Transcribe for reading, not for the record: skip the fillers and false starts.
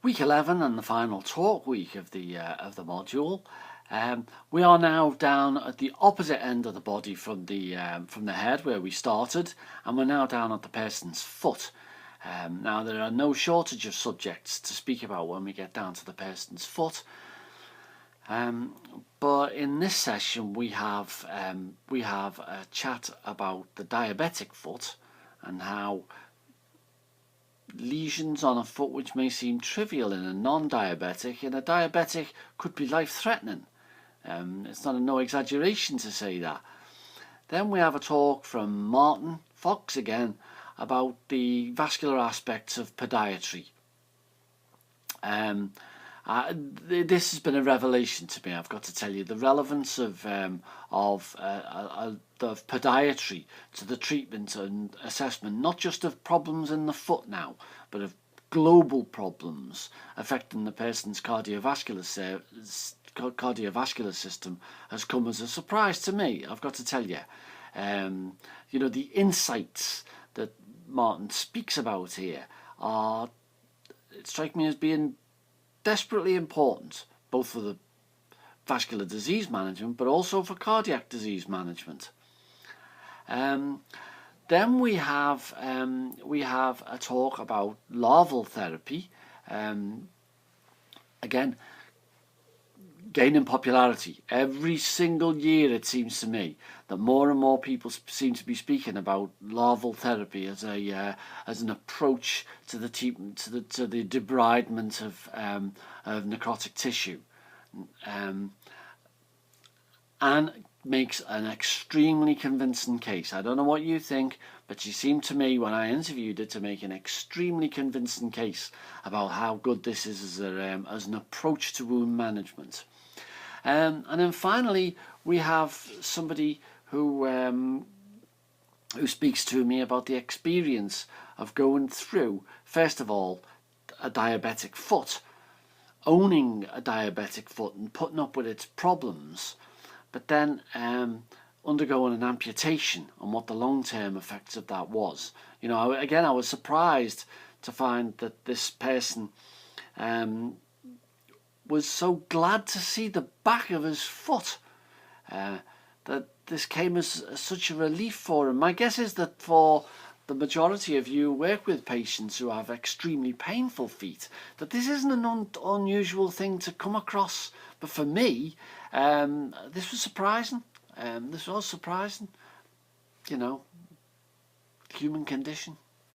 Week 11 and the final talk week of the module. We are now down at the opposite end of the body from the head where we started, and we're now down at the person's foot. Now there are no shortage of subjects to speak about when we get down to the person's foot. But in this session we have a chat about the diabetic foot and how lesions on a foot which may seem trivial in a non-diabetic, in a diabetic could be life-threatening. It's not no exaggeration to say that. Then we have a talk from Martin Fox again about the vascular aspects of podiatry. This has been a revelation to me, I've got to tell you, the relevance of podiatry to the treatment and assessment, not just of problems in the foot now, but of global problems affecting the person's cardiovascular system, has come as a surprise to me, I've got to tell you. You know, the insights that Martin speaks about here strike me as being desperately important, both for the vascular disease management but also for cardiac disease management. Then we have a talk about larval therapy, again gaining popularity. Every single year it seems to me that more and more people seem to be speaking about larval therapy as an approach to the debridement of necrotic tissue, and makes an extremely convincing case. I don't know what you think, but she seemed to me, when I interviewed her, to make an extremely convincing case about how good this is as an approach to wound management. And then finally we have somebody who speaks to me about the experience of going through, first of all, a diabetic foot, owning a diabetic foot and putting up with its problems, but then undergoing an amputation and what the long-term effects of that was. You know, again, I was surprised to find that this person was so glad to see the back of his foot, that this came as such a relief for him. My guess is that for the majority of you who work with patients who have extremely painful feet, that this isn't an unusual thing to come across. But for me, this was surprising. You know, human condition.